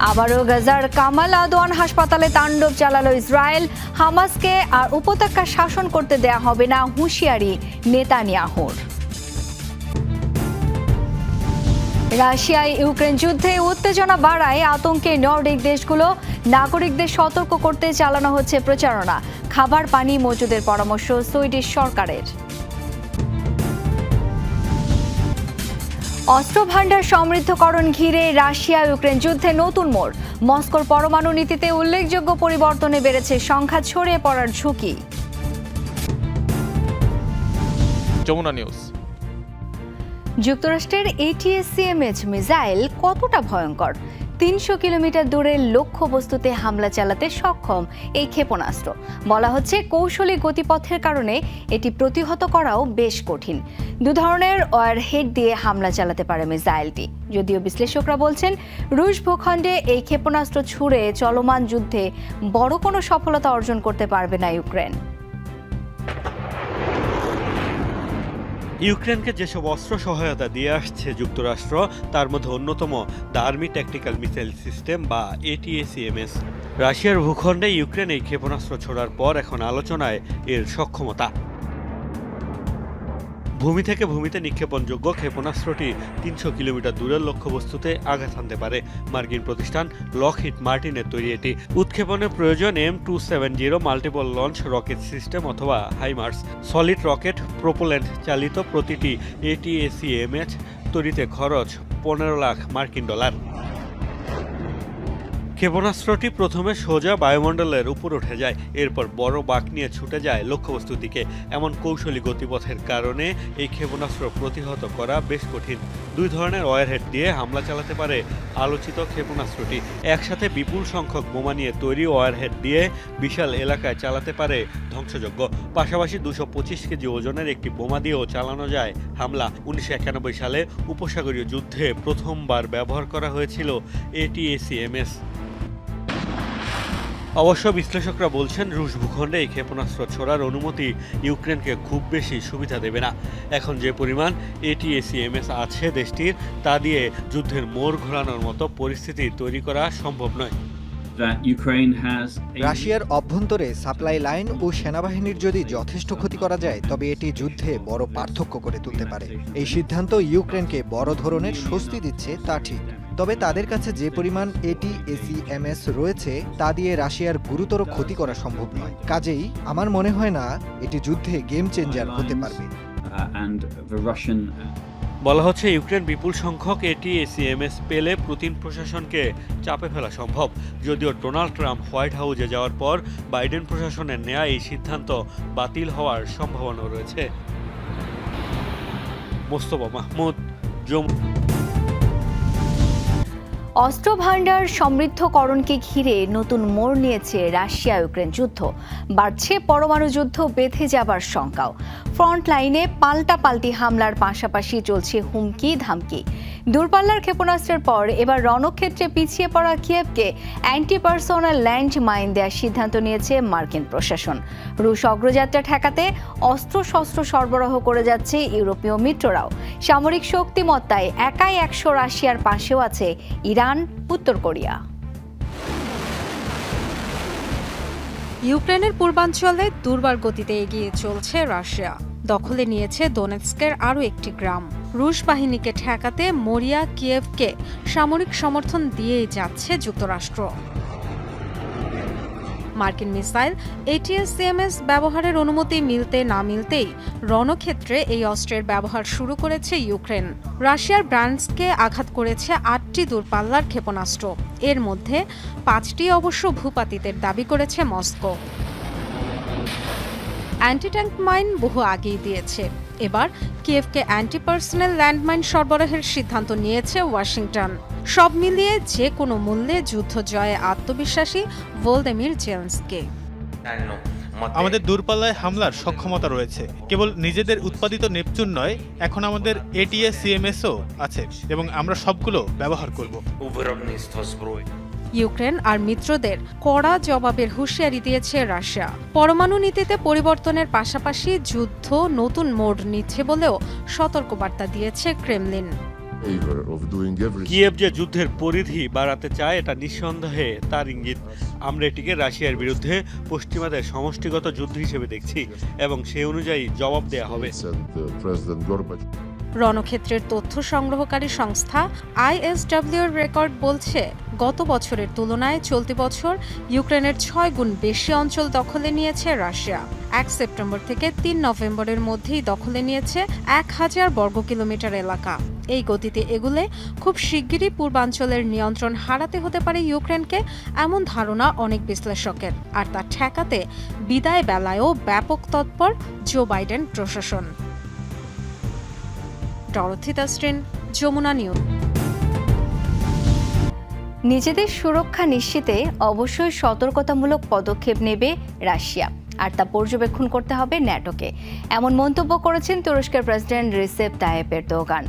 আবারও গাজার কামাল আদওয়ান হাসপাতালে তাণ্ডব চালালো ইসরায়েল। হামাসকে আর উপত্যকা শাসন করতে দেয়া হবে না, হুঁশিয়ারি নেতানিয়াহুর। রাশিয়ায় ইউক্রেন যুদ্ধে উত্তেজনা বাড়ায় আতঙ্কে নর্ডিক দেশগুলো। নাগরিকদের সতর্ক করতে চালানো হচ্ছে প্রচারণা। খাবার পানি মজুদের পরামর্শ সুইডিশ সরকারের। অস্ত্র ভান্ডার সমৃদ্ধকরণ ঘিরে রাশিয়া ইউক্রেন যুদ্ধে নতুন মোড়। মস্কোর পরমাণু নীতিতে উল্লেখযোগ্য পরিবর্তনে বেড়েছে সংখ্যা ছড়িয়ে পড়ার ঝুঁকি। যমুনা নিউজ। যুক্তরাষ্ট্রের ATACMS মিসাইল কতটা ভয়ঙ্কর? ৩০০ কিলোমিটার দূরের লক্ষ্যবস্তুতে হামলা চালাতে সক্ষম এই ক্ষেপণাস্ত্র। বলা হচ্ছে কৌশলী গতিপথের কারণে এটি প্রতিহত করাও বেশ কঠিন। দু ধরনের ওয়ারহেড দিয়ে হামলা চালাতে পারে মিসাইলটি। যদিও বিশ্লেষকরা বলছেন রুশ ভূখণ্ডে এই ক্ষেপণাস্ত্র ছুড়ে চলমান যুদ্ধে বড় কোনো সফলতা অর্জন করতে পারবে না ইউক্রেন। ইউক্রেনকে যেসব অস্ত্র সহায়তা দিয়ে আসছে যুক্তরাষ্ট্র, তার মধ্যে অন্যতম the army tactical missile system বা ATACMS। রাশিয়ার ভূখণ্ডে ইউক্রেন এই ক্ষেপণাস্ত্র ছোড়ার পর এখন আলোচনায় এর সক্ষমতা। ভূমি থেকে ভূমিতে নিক্ষেপণযোগ্য ক্ষেপণাস্ত্রটি ৩০০ কিলোমিটার দূরের লক্ষ্যবস্তুতে আঘাত হানতে পারে। মার্কিন প্রতিষ্ঠান লকহিড মার্টিনের তৈরি এটি। উৎক্ষেপণের প্রয়োজন M270 multiple launch rocket system অথবা হাইমার্স। সলিড রকেট প্রোপোল্যান্ট চালিত প্রতিটি ATACMS তৈরিতে খরচ $15 লাখ মার্কিন ডলার। ক্ষেপণাস্ত্রটি প্রথমে সোজা বায়ুমণ্ডলের উপর উঠে যায়, এরপর বড় বাঁক নিয়ে ছুটে যায় লক্ষ্যবস্তুর দিকে। এমন কৌশলী গতিপথের কারণে এই ক্ষেপণাস্ত্র প্রতিহত করা বেশ কঠিন। দুই ধরনের ওয়ারহেড দিয়ে হামলা চালাতে পারে আলোচিত ক্ষেপণাস্ত্রটি। একসাথে বিপুল সংখ্যক বোমা নিয়ে তৈরি ওয়ারহেড দিয়ে বিশাল এলাকায় চালাতে পারে ধ্বংসযজ্ঞ। পাশাপাশি 225 কেজি ওজনের একটি বোমা দিয়েও চালানো যায় হামলা। 1991 সালে উপসাগরীয় যুদ্ধে প্রথমবার ব্যবহার করা হয়েছিল ATACMS। অবশ্য বিশ্লেষকরা বলছেন রুশ ভূখণ্ডে এই ক্ষেপণাস্ত্র ছোড়ার অনুমতি ইউক্রেনকে খুব বেশি সুবিধা দেবে না। এখন যে পরিমাণ ATACMS আছে দেশটির, তা দিয়ে যুদ্ধের মোড় ঘোরানোর মতো পরিস্থিতি তৈরি করা সম্ভব নয়। রাশিয়ার অভ্যন্তরে সাপ্লাই লাইন ও সেনাবাহিনীর যদি যথেষ্ট ক্ষতি করা যায়, তবে এটি যুদ্ধে বড় পার্থক্য করে তুলতে পারে। এই সিদ্ধান্ত ইউক্রেনকে বড় ধরনের স্বস্তি দিচ্ছে, তা ঠিক। তবে তাদের কাছে যে পরিমাণ ATACMS রয়েছে, তা দিয়ে রাশিয়ার গুরুতর ক্ষতি করা সম্ভব নয়। কাজেই আমার মনে হয় না এটি যুদ্ধে গেম চেঞ্জার হতে পারবে। বলা হচ্ছে ইউক্রেন বিপুল সংখ্যক ATACMS পেলে পুতিন প্রশাসনকে চাপে ফেলা সম্ভব। যদিও ডোনাল্ড ট্রাম্প হোয়াইট হাউসে যাওয়ার পর বাইডেন প্রশাসনের নেয়া এই সিদ্ধান্ত বাতিল হওয়ার সম্ভাবনা রয়েছে। মোস্তফা মাহমুদ, অস্ত্র ভান্ডার সমৃদ্ধকরণকে ঘিরে নতুন মোড় নিয়েছে রাশিয়া ইউক্রেন যুদ্ধ। বাড়ছে পরমাণু যুদ্ধ বেঁধে যাবার শঙ্কাও। ফ্রন্ট লাইনে পাল্টাপাল্টি হামলার পাশাপাশি চলছে হুমকি ধামকি। দূরপাল্লার ক্ষেপণাস্ত্রের পর এবার রণক্ষেত্রে পিছিয়ে পড়া কিয়েভকে অ্যান্টি পার্সোনাল ল্যান্ড মাইন দেওয়ার সিদ্ধান্ত নিয়েছে মার্কিন প্রশাসন। রুশ অগ্রযাত্রা ঠেকাতে অস্ত্রশস্ত্র সরবরাহ করে যাচ্ছে ইউরোপীয় মিত্ররাও। সামরিক শক্তিমত্তায় একাই 100 রাশিয়ার পাশেও আছে ইরান, উত্তর কোরিয়া। ইউক্রেনের পূর্বাঞ্চলে দুর্বার গতিতে এগিয়ে চলছে রাশিয়া। দখলে নিয়েছে দোনেৎস্কের আরও একটি গ্রাম। রুশ বাহিনীকে ঠেকাতে মরিয়া কিয়েভকে সামরিক সমর্থন দিয়েই যাচ্ছে যুক্তরাষ্ট্র। মার্কিন মিসাইল ATACMS ব্যবহারের অনুমতি মিলতে না মিলতেই রণক্ষেত্রে এই অস্ত্রের ব্যবহার শুরু করেছে ইউক্রেন। রাশিয়ার ব্রায়ানস্কে আঘাত করেছে 8টি দূরপাল্লার ক্ষেপণাস্ত্র। এর মধ্যে 5টি অবশ্য ভূপাতিতের দাবি করেছে মস্কো। অ্যান্টি ট্যাঙ্ক মাইন বহু আগেই দিয়েছে। এবার কিয়েভকে অ্যান্টি পার্সোনাল ল্যান্ডমাইন সরবরাহের সিদ্ধান্ত নিয়েছে ওয়াশিংটন। সব মিলিয়ে যে কোনো মূল্যে যুদ্ধ জয়ে আত্মবিশ্বাসী ভলোদিমির জেলেনস্কি। আমাদের দূরপাল্লায় হামলার সক্ষমতা রয়েছে। কেবল নিজেদের উৎপাদিত নেপচুন নয়, এখন আমাদের ATACMSও আছে এবং আমরা সবগুলো ব্যবহার করব। ইউক্রেন আর মিত্রদের কড়া জবাবের হুঁশিয়ারি দিয়েছে রাশিয়া। পরমাণু নীতিতে পরিবর্তনের পাশাপাশি যুদ্ধ নতুন মোড় নিচ্ছে বলেও সতর্কবার্তা দিয়েছে ক্রেমলিন। কিয়েভ যে যুদ্ধের পরিধি বাড়াতে চায় এটা নিঃসন্দেহে তার ইঙ্গিত। আমরা এটিকে রাশিয়ার বিরুদ্ধে পশ্চিমাদের সমষ্টিগত যুদ্ধ হিসেবে দেখছি এবং সেই অনুযায়ী জবাব দেয়া হবে। রণক্ষেত্রের তথ্য সংগ্রহকারী সংস্থা ISW এর রেকর্ড বলছে, গত বছরের তুলনায় চলতি বছর ইউক্রেনের 6 গুণ বেশি অঞ্চল দখলে নিয়েছে রাশিয়া। 1 সেপ্টেম্বর থেকে 3 নভেম্বরের মধ্যেই দখলে নিয়েছে 1000 বর্গ কিলোমিটার এলাকা। এই গতিতে এগুলে খুব শিগগিরই পূর্বাঞ্চলের নিয়ন্ত্রণ হারাতে হতে পারে ইউক্রেনকে, এমন ধারণা অনেক বিশ্লেষকের। আর তা ঠেকাতে বিদায় বেলায়ও ব্যাপক তৎপর জো বাইডেন প্রশাসন। Dorothy Tasrin, Jamuna news. নিজেদের সুরক্ষা নিশ্চিতে অবশ্যই সতর্কতামূলক পদক্ষেপ নেবে রাশিয়া, আর তা পর্যবেক্ষণ করতে হবে ন্যাটোকে। এমন মন্তব্য করেছেন তুরস্কের president Recep Tayyip Erdogan.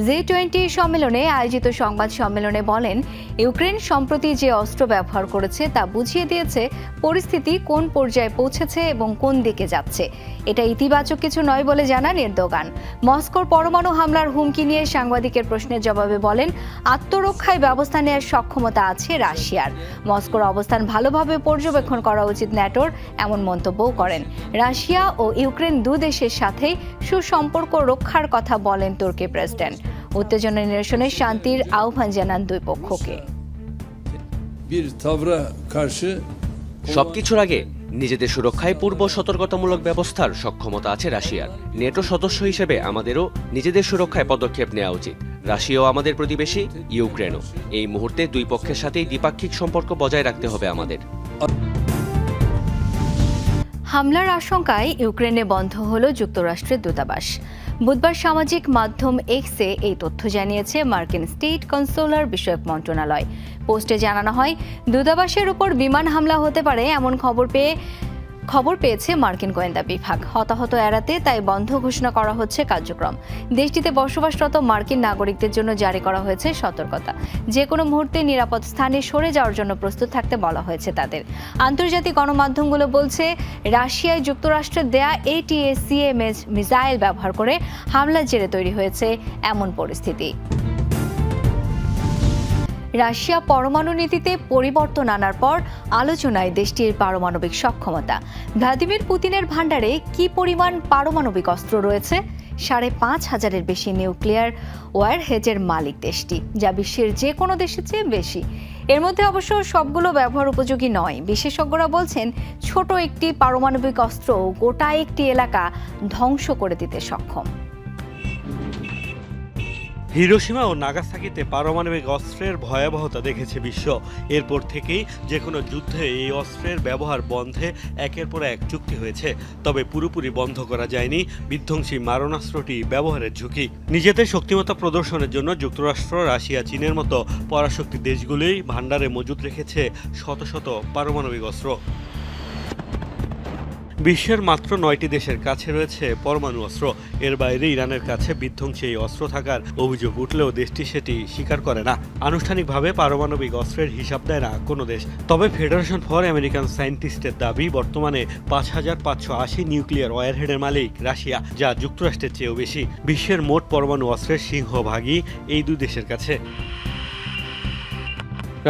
G20 সম্মেলনে আয়োজিত সংবাদ সম্মেলনে বলেন, ইউক্রেন সম্প্রতি যে অস্ত্র ব্যবহার করেছে তা বুঝিয়ে দিয়েছে পরিস্থিতি কোন পর্যায়ে পৌঁছেছে এবং কোন দিকে যাচ্ছে। এটা ইতিবাচক কিছু নয় বলে জানান এরদোগান। মস্কোর পরমাণু হামলার হুমকি নিয়ে সাংবাদিকের প্রশ্নের জবাবে বলেন, আত্মরক্ষায় ব্যবস্থা নেওয়ার সক্ষমতা আছে রাশিয়ার। মস্কোর অবস্থান ভালোভাবে পর্যবেক্ষণ করা উচিত ন্যাটোর, এমন মন্তব্যও করেন। রাশিয়া ও ইউক্রেন দুই দেশের সাথেই সুসম্পর্ক রক্ষার কথা বলেন তুর্কি প্রেসিডেন্ট। উত্তেজনা নিরসনে শান্তির আহ্বান জানান দুই পক্ষকে। সবকিছুর আগে নিজেদের সুরক্ষায় পূর্ব সতর্কতামূলক ব্যবস্থার সক্ষমতা আছে রাশিয়ার। নেটো সদস্য হিসেবে আমাদেরও নিজেদের সুরক্ষায় পদক্ষেপ নেওয়া উচিত। রাশিয়াও আমাদের প্রতিবেশী, ইউক্রেনও। এই মুহূর্তে দুই পক্ষের সাথেই দ্বিপাক্ষিক সম্পর্ক বজায় রাখতে হবে আমাদের। হামলার আশঙ্কায় ইউক্রেনে বন্ধ হল যুক্তরাষ্ট্রের দূতাবাস। বুধবার সামাজিক মাধ্যম এক্সে এই তথ্য জানিয়েছে মার্কিন স্টেট কনসুলার বিষয়ক মন্ত্রণালয়। পোস্টে জানানো হয়, দূতাবাসের উপর বিমান হামলা হতে পারে এমন খবর পেয়েছে মার্কিন গোয়েন্দা বিভাগ। হতাহত এড়াতে তাই বন্ধ ঘোষণা করা হচ্ছে কার্যক্রম। দেশটিতে বসবাসরত মার্কিন নাগরিকদের জন্য জারি করা হয়েছে সতর্কতা। যে কোনো মুহূর্তে নিরাপদ স্থানে সরে যাওয়ার জন্য প্রস্তুত থাকতে বলা হয়েছে তাদের। আন্তর্জাতিক গণমাধ্যমগুলো বলছে, রাশিয়ায় যুক্তরাষ্ট্রের দেয়া ATACMS মিসাইল ব্যবহার করে হামলার জেরে তৈরি হয়েছে এমন পরিস্থিতি। রাশিয়া পরমাণু নীতিতে পরিবর্তন আনার পর আলোচনায় দেশটির পারমাণবিক সক্ষমতা। ভ্লাদিমির পুতিনের ভান্ডারে কি পরিমাণ পারমাণবিক অস্ত্র রয়েছে? 5,500-এর বেশি নিউক্লিয়ার ওয়ারহেডের মালিক দেশটি, যা বিশ্বের যে কোনো দেশের চেয়ে বেশি। এর মধ্যে অবশ্য সবগুলো ব্যবহার উপযোগী নয়। বিশেষজ্ঞরা বলছেন, ছোট একটি পারমাণবিক অস্ত্র গোটা একটি এলাকা ধ্বংস করে দিতে সক্ষম। হিরোশিমা ও নাগাসাকিতে পারমাণবিক অস্ত্রের ভয়াবহতা দেখেছে বিশ্ব। এরপর থেকেই যে কোনো যুদ্ধে এই অস্ত্রের ব্যবহার বন্ধে একের পর এক চুক্তি হয়েছে। তবে পুরোপুরি বন্ধ করা যায়নি বিধ্বংসী মারণাস্ত্রটি ব্যবহারের ঝুঁকি। নিজেদের শক্তিমত্তা প্রদর্শনের জন্য যুক্তরাষ্ট্র, রাশিয়া, চীনের মতো পরাশক্তি দেশগুলোই ভান্ডারে মজুত রেখেছে শত শত পারমাণবিক অস্ত্র। বিশ্বের মাত্র 9টি দেশের কাছে রয়েছে পরমাণু অস্ত্র। এর বাইরে ইরানের কাছে বিধ্বংসী এই অস্ত্র থাকার অভিযোগ উঠলেও দেশটি সেটি স্বীকার করে না। আনুষ্ঠানিকভাবে পারমাণবিক অস্ত্রের হিসাব দেয় না কোনো দেশ। তবে ফেডারেশন ফর আমেরিকান সায়েন্টিস্টের দাবি, বর্তমানে 5,580 নিউক্লিয়ার ওয়ারহেডের মালিক রাশিয়া, যা যুক্তরাষ্ট্রের চেয়েও বেশি। বিশ্বের মোট পরমাণু অস্ত্রের সিংহভাগই এই দুই দেশের কাছে।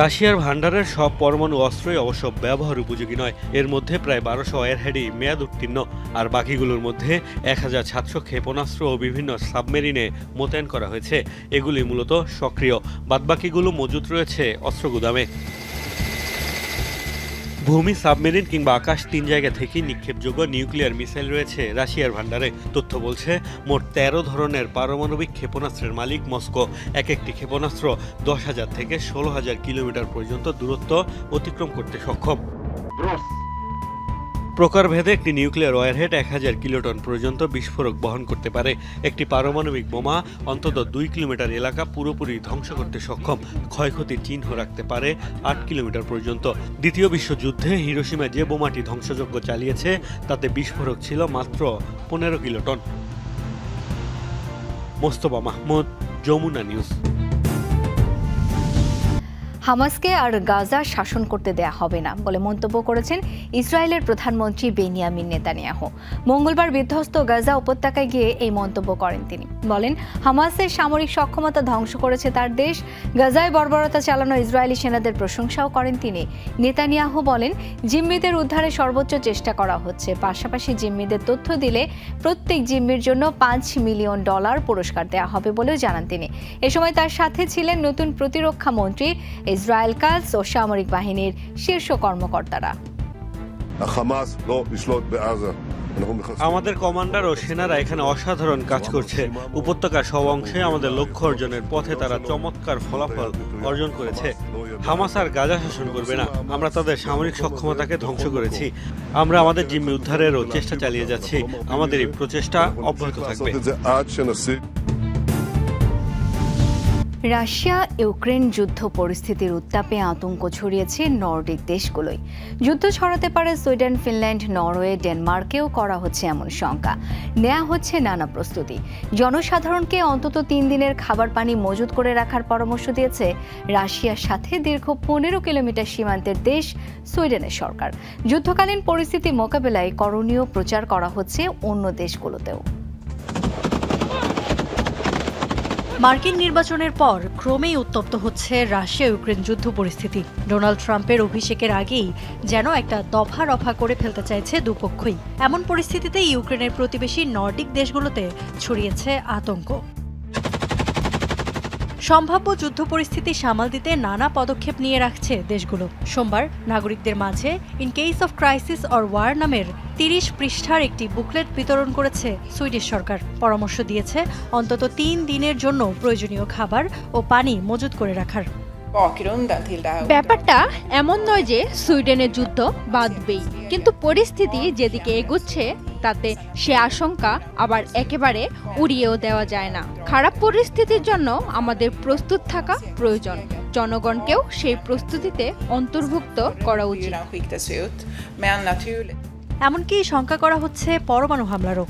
রাশিয়ার ভান্ডারের সব পরমাণু অস্ত্রই অবশ্য ব্যবহার উপযোগী নয়। এর মধ্যে প্রায় 1200 ওয়ারহেডই মেয়াদ উত্তীর্ণ, আর বাকিগুলোর মধ্যে 1700 ক্ষেপণাস্ত্র ও বিভিন্ন সাবমেরিনে মোতায়েন করা হয়েছে। এগুলি মূলত সক্রিয়, বাদবাকিগুলো মজুত রয়েছে অস্ত্র গুদামে। ভূমি, সাবমেরিন কিংবা আকাশ, 3 জায়গা থেকেই নিক্ষেপযোগ্য নিউক্লিয়ার মিসাইল রয়েছে রাশিয়ার ভান্ডারে। তথ্য বলছে, মোট 13 ধরনের পারমাণবিক ক্ষেপণাস্ত্রের মালিক মস্কো। এক একটি ক্ষেপণাস্ত্র 10,000 থেকে 16,000 কিলোমিটার পর্যন্ত দূরত্ব অতিক্রম করতে সক্ষম। প্রকারভেদে একটি নিউক্লিয়ার ওয়ারহেড 1000 কিলোটন পর্যন্ত বিস্ফোরক বহন করতে পারে। একটি পারমাণবিক বোমা অন্তত 2 কিলোমিটার এলাকা পুরোপুরি ধ্বংস করতে সক্ষম। ক্ষয়ক্ষতির চিহ্ন রাখতে পারে 8 কিলোমিটার পর্যন্ত। দ্বিতীয় বিশ্বযুদ্ধে হিরোশিমা যে বোমাটি ধ্বংসযজ্ঞ চালিয়েছে তাতে বিস্ফোরক ছিল মাত্র 15 কিলোটন। মোস্তফা মাহমুদ, যমুনা নিউজ। হামাসকে আর গাজা শাসন করতে দেয়া হবে না বলে মন্তব্য করেছেন ইসরায়েলের প্রধানমন্ত্রী বেনিয়ামিন নেতানিয়াহু। মঙ্গলবার বিধ্বস্ত গাজা উপত্যকায় গিয়ে এই মন্তব্য করেন তিনি। বলেন, হামাসের সামরিক সক্ষমতা ধ্বংস করেছে তার দেশ। গাজায় বর্বরতা চালানো ইসরায়েলি সেনাদের প্রশংসাও করেন তিনি। নেতানিয়াহু বলেন, জিম্মিদের উদ্ধারে সর্বোচ্চ চেষ্টা করা হচ্ছে। পাশাপাশি জিম্মিদের তথ্য দিলে প্রত্যেক জিম্মির জন্য $5 মিলিয়ন পুরস্কার দেওয়া হবে বলেও জানান তিনি। এ সময় তার সাথে ছিলেন নতুন প্রতিরক্ষা মন্ত্রী, ইসরায়েল কাদস ও সামরিক বাহিনীর শীর্ষ কর্মকর্তারা। আমাদের কমান্ডার ও সেনারা এখানে অসাধারণ কাজ করছে। উপত্যকার সব অংশে আমাদের লক্ষ্য অর্জনের পথে তারা চমৎকার ফলাফল অর্জন করেছে। হামাস আর গাজা শাসন করবে না। আমরা তাদের সামরিক সক্ষমতাকে ধ্বংস করেছি। আমরা আমাদের জিম্মি উদ্ধারেরও চেষ্টা চালিয়ে যাচ্ছি। আমাদের এই প্রচেষ্টা অব্যাহত থাকবে। রাশিয়া ইউক্রেন যুদ্ধ পরিস্থিতির উত্তাপে আতঙ্ক ছড়িয়েছে নর্ডিক দেশগুলোয়। যুদ্ধ ছড়াতে পারে সুইডেন, ফিনল্যান্ড, নরওয়ে, ডেনমার্কেও করা হচ্ছে এমন শঙ্কা। নেওয়া হচ্ছে নানা প্রস্তুতি। জনসাধারণকে অন্তত 3 দিনের খাবার পানি মজুত করে রাখার পরামর্শ দিয়েছে রাশিয়ার সাথে দীর্ঘ 15 কিলোমিটার সীমান্তের দেশ সুইডেনের সরকার। যুদ্ধকালীন পরিস্থিতি মোকাবেলায় করণীয় প্রচার করা হচ্ছে অন্য দেশগুলোতেও। মার্কিন নির্বাচনের পর ক্রমেই উত্তপ্ত হচ্ছে রাশিয়া ইউক্রেন যুদ্ধ পরিস্থিতি। ডোনাল্ড ট্রাম্পের অভিষেকের আগেই যেন একটা দফা রফা করে ফেলতে চাইছে দুপক্ষই। এমন পরিস্থিতিতে ইউক্রেনের প্রতিবেশী নর্ডিক দেশগুলোতে ছড়িয়েছে আতঙ্ক। সম্ভাব্য যুদ্ধ পরিস্থিতি সামাল দিতে নানা পদক্ষেপ নিয়ে রাখছে দেশগুলো। সোমবার নাগরিকদের মাঝে in case of crisis or were নামের 30 পৃষ্ঠার একটি বুকলেট বিতরণ করেছে সুইডিশ সরকার। পরামর্শ দিয়েছে অন্তত 3 দিনের জন্য প্রয়োজনীয় খাবার ও পানি মজুত করে রাখার। ব্যাপারটা এমন নয় যে সুইডেনের যুদ্ধ বাঁধবেই, কিন্তু পরিস্থিতি যেদিকে এগুচ্ছে তাতে সে আশঙ্কা আবার একেবারে উড়িয়েও দেওয়া যায় না। খারাপ পরিস্থিতির জন্য আমাদের প্রস্তুত থাকা প্রয়োজন। জনগণকেও সেই প্রস্তুতিতে অন্তর্ভুক্ত করা উচিত। এমনকি শঙ্কা করা হচ্ছে পরমাণু হামলারও।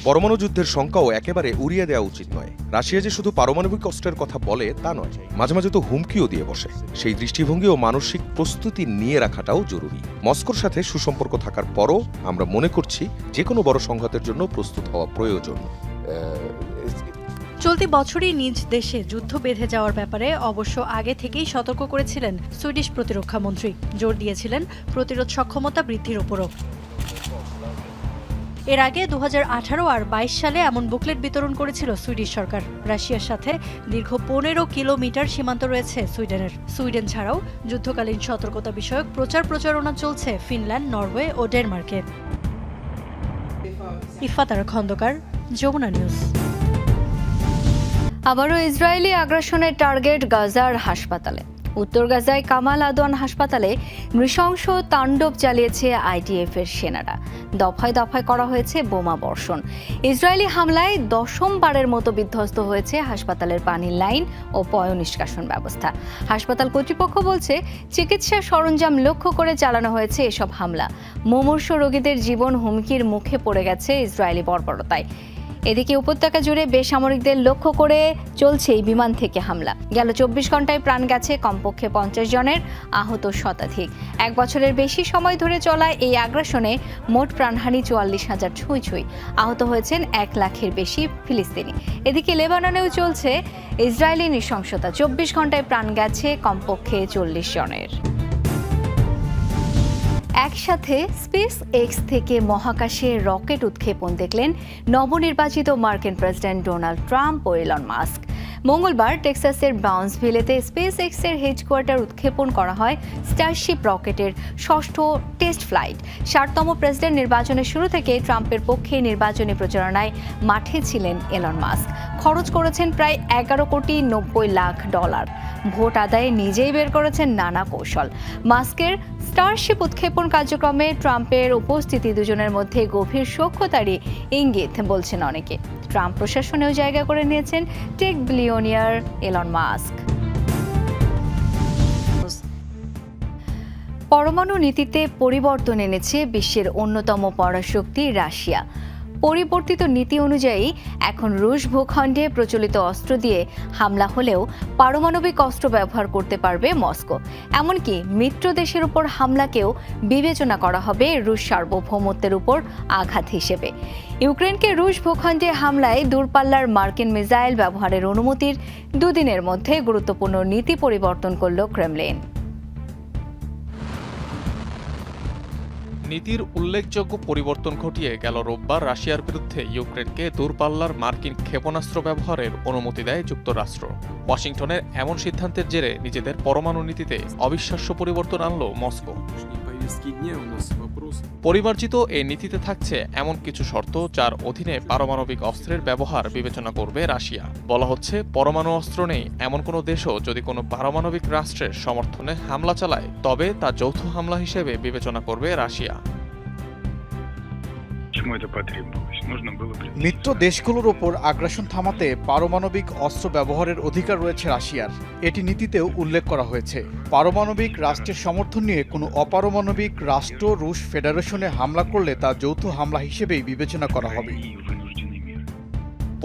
পরমাণু যুদ্ধের সংখ্যাও একেবারে উড়িয়ে দেওয়া উচিত নয়। রাশিয়া যে শুধু পারমাণবিক অস্ত্রের কথা বলে তা নয়, মাঝে মাঝে তো হুমকিও দিয়ে বসে। সেই দৃষ্টিভঙ্গি ও মানসিক প্রস্তুতি নিয়ে রাখাটাও জরুরি। মস্কোর সাথে সুসম্পর্ক থাকার পরও আমরা মনে করছি যে কোনো বড় সংঘাতের জন্য প্রস্তুত হওয়া প্রয়োজন। চলতি বছরই নিজ দেশে যুদ্ধ বেঁধে যাওয়ার ব্যাপারে অবশ্য আগে থেকেই সতর্ক করেছিলেন সুইডিশ প্রতিরক্ষা মন্ত্রী। জোর দিয়েছিলেন প্রতিরোধ সক্ষমতা বৃদ্ধির উপরও। এর আগে 2018 আর 22 সালে এমন বুকলেট বিতরণ করেছিল সুইডিশ সরকার। রাশিয়ার সাথে দীর্ঘ 15 কিলোমিটার সীমান্ত রয়েছে সুইডেনের। সুইডেন ছাড়াও যুদ্ধকালীন সতর্কতা বিষয়ক প্রচারণা চলছে ফিনল্যান্ড, নরওয়ে ও ডেনমার্কে। ইফাতারা খন্দকার, যমুনা নিউজ। আবারও ইসরায়েলি আগ্রাসনের টার্গেট গাজার হাসপাতালে। উত্তর গাজায় কামাল আদওয়ান হাসপাতালে নৃশংস তাণ্ডব চালিয়েছে আইডিএফ এর সেনারা। দফায় দফায় করা হয়েছে বোমা বর্ষণ। ইসরায়েলি হামলায় 10মবারের মতো বিধ্বস্ত হয়েছে হাসপাতালের পানির লাইন ও পয়ঃনিষ্কাশন ব্যবস্থা। হাসপাতাল কর্তৃপক্ষ বলছে, চিকিৎসা সরঞ্জাম লক্ষ্য করে চালানো হয়েছে এসব হামলা। মুমূর্ষু রোগীদের জীবন হুমকির মুখে পড়ে গেছে ইসরায়েলি বর্বরতায়। এদিকে উপত্যকা জুড়ে বেসামরিকদের লক্ষ্য করে চলছে এই বিমান থেকে হামলা। গেল 24 ঘন্টায় প্রাণ গেছে কমপক্ষে 50 জনের, আহত শতাধিক। 1 বছরের বেশি সময় ধরে চলা এই আগ্রাসনে মোট প্রাণহানি 44,000 ছুঁই। আহত হয়েছেন 1 লাখের বেশি ফিলিস্তিনি। এদিকে লেবাননেও চলছে ইসরায়েলি নৃশংসতা। 24 ঘন্টায় প্রাণ গেছে কমপক্ষে 40 জনের। একসাথে স্পেস এক্স থেকে মহাকাশে রকেট উৎক্ষেপণ দেখলেন নবনির্বাচিত মার্কিন প্রেসিডেন্ট ডোনাল্ড ট্রাম্প ও এলন মাস্ক। মঙ্গলবার টেক্সাসের ব্রাউন্সভিলেতে স্পেস এক্সের হেডকোয়ার্টার উৎক্ষেপণ করা হয় স্টারশিপ রকেটের 6ষ্ঠ টেস্ট ফ্লাইট। 60তম প্রেসিডেন্ট নির্বাচনের শুরু থেকে ট্রাম্পের পক্ষে নির্বাচনী প্রচারণায় মাঠে ছিলেন এলন মাস্ক। খরচ করেছেন প্রায় $11,90,00,000। ভোট আদায়ে নিজেই বের করেছেন নানা কৌশল। মাস্কের স্টারশিপ উৎক্ষেপণ কার্যক্রমে ট্রাম্পের উপস্থিতি দুজনের মধ্যে গভীর সখ্যতারই ইঙ্গিত বলছেন অনেকে। ট্রাম্প প্রশাসনেও জায়গা করে নিয়েছেন টেক বিলিয়নিয়ার এলন মাস্ক। পরমাণু নীতিতে পরিবর্তন এনেছে বিশ্বের অন্যতম পরাশক্তি রাশিয়া। পরিবর্তিত নীতি অনুযায়ী এখন রুশ ভূখণ্ডে প্রচলিত অস্ত্র দিয়ে হামলা হলেও পারমাণবিক অস্ত্র ব্যবহার করতে পারবে মস্কো। এমনকি মিত্র দেশের উপর হামলাকেও বিবেচনা করা হবে রুশ সার্বভৌমত্বের উপর আঘাত হিসেবে। ইউক্রেনকে রুশ ভূখণ্ডে হামলায় দূরপাল্লার মার্কিন মিসাইল ব্যবহারের অনুমতির দুদিনের মধ্যে গুরুত্বপূর্ণ নীতি পরিবর্তন করল ক্রেমলিন। নীতির উল্লেখযোগ্য পরিবর্তন ঘটিয়ে গেল রোববার রাশিয়ার বিরুদ্ধে ইউক্রেনকে দূরপাল্লার মার্কিন ক্ষেপণাস্ত্র ব্যবহারের অনুমতি দেয় যুক্তরাষ্ট্র। ওয়াশিংটনের এমন সিদ্ধান্তের জেরে নিজেদের পরমাণু নীতিতে অবিশ্বাস্য পরিবর্তন আনল মস্কো। পরিমার্জিত এই নীতিতে থাকছে এমন কিছু শর্ত যার অধীনে পারমাণবিক অস্ত্রের ব্যবহার বিবেচনা করবে রাশিয়া। বলা হচ্ছে, পরমাণু অস্ত্র নেই এমন কোনো দেশও যদি কোনো পারমাণবিক রাষ্ট্রের সমর্থনে হামলা চালায় তবে তা যৌথ হামলা হিসেবে বিবেচনা করবে রাশিয়া। মিত্র দেশগুলোর ওপর আগ্রাসন থামাতে পারমাণবিক অস্ত্র ব্যবহারের অধিকার রয়েছে রাশিয়ার। এটি নীতিতেও উল্লেখ করা হয়েছে। পারমাণবিক রাষ্ট্রের সমর্থন নিয়ে কোনো অপারমাণবিক রাষ্ট্র রুশ ফেডারেশনে হামলা করলে তা যৌথ হামলা হিসেবেই বিবেচনা করা হবে।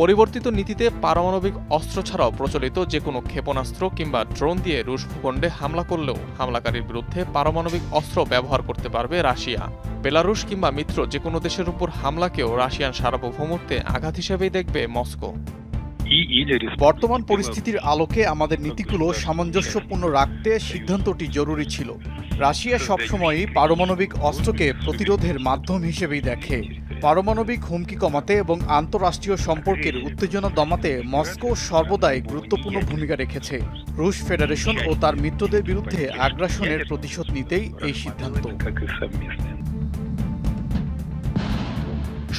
পরিবর্তিত নীতিতে পারমাণবিক অস্ত্র ছাড়াও প্রচলিত যে কোনো ক্ষেপণাস্ত্র কিংবা ড্রোন দিয়ে রুশ ভূখণ্ডে হামলা করলেও হামলাকারীর বিরুদ্ধে পারমাণবিক অস্ত্র ব্যবহার করতে পারবে রাশিয়া। বেলারুশ কিংবা মিত্র যে কোনো দেশের উপর হামলাকেও রাশিয়ান সার্বভৌমত্বে আঘাত হিসেবেই দেখবে মস্কো। বর্তমান পরিস্থিতির আলোকে আমাদের নীতিগুলো সামঞ্জস্যপূর্ণ রাখতে সিদ্ধান্তটি জরুরি ছিল। রাশিয়া সবসময়ই পারমাণবিক অস্ত্রকে প্রতিরোধের মাধ্যম হিসেবেই দেখে। পারমাণবিক হুমকি কমাতে এবং আন্তঃরাষ্ট্রীয় সম্পর্কের উত্তেজনা দমাতে মস্কো সর্বদাই গুরুত্বপূর্ণ ভূমিকা রেখেছে। রুশ ফেডারেশন ও তার মিত্রদের বিরুদ্ধে আগ্রাসনের প্রতিশোধ নিতেই এই সিদ্ধান্ত।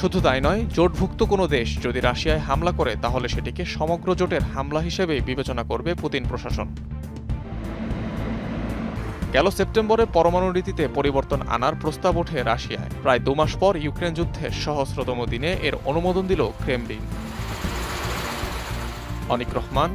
শুধু তাই নয়, জোটভুক্ত কোনো দেশ যদি রাশিয়ায় হামলা করে তাহলে সেটিকে সমগ্র জোটের হামলা হিসেবেই বিবেচনা করবে পুতিন প্রশাসন। গেল সেপ্টেম্বরে পরমাণু নীতিতে পরিবর্তন আনার প্রস্তাব ওঠে রাশিয়ায়। প্রায় 2 মাস পর ইউক্রেন যুদ্ধের সহস্রতম দিনে এর অনুমোদন দিল ক্রেমলিন। অনিক রহমান।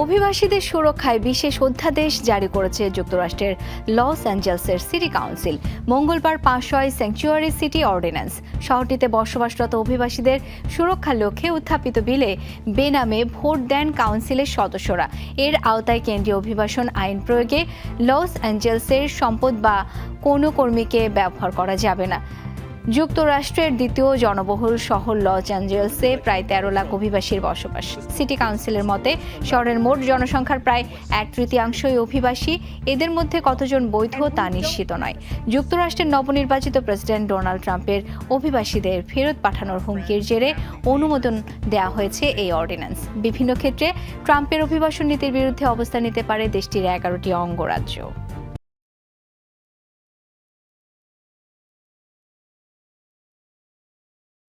অভিবাসীদের সুরক্ষায় বিশেষ অধ্যাদেশ জারি করেছে যুক্তরাষ্ট্রের লস অ্যাঞ্জেলসের সিটি কাউন্সিল। মঙ্গলবার পাশ হয় স্যাংচুয়ারি সিটি অর্ডিন্যান্স। শহরটিতে বসবাসরত অভিবাসীদের সুরক্ষার লক্ষ্যে উত্থাপিত বিলে বেনামে ভোট দেন কাউন্সিলের সদস্যরা। এর আওতায় কেন্দ্রীয় অভিবাসন আইন প্রয়োগে লস অ্যাঞ্জেলসের সম্পদ বা কোনো কর্মীকে ব্যবহার করা যাবে না। যুক্তরাষ্ট্রের দ্বিতীয় জনবহুল শহর লস অ্যাঞ্জেলসে প্রায় 13 লাখ অভিবাসীর বসবাস। সিটি কাউন্সিলের মতে শহরের মোট জনসংখ্যার প্রায় 1/3 অভিবাসী। এদের মধ্যে কতজন বৈধ তা নিশ্চিত নয়। যুক্তরাষ্ট্রের নবনির্বাচিত প্রেসিডেন্ট ডোনাল্ড ট্রাম্পের অভিবাসীদের ফেরত পাঠানোর হুমকির জেরে অনুমোদন দেওয়া হয়েছে এই অর্ডিন্যান্স। বিভিন্ন ক্ষেত্রে ট্রাম্পের অভিবাসন নীতির বিরুদ্ধে অবস্থান নিতে পারে দেশটির 11টি অঙ্গরাজ্য।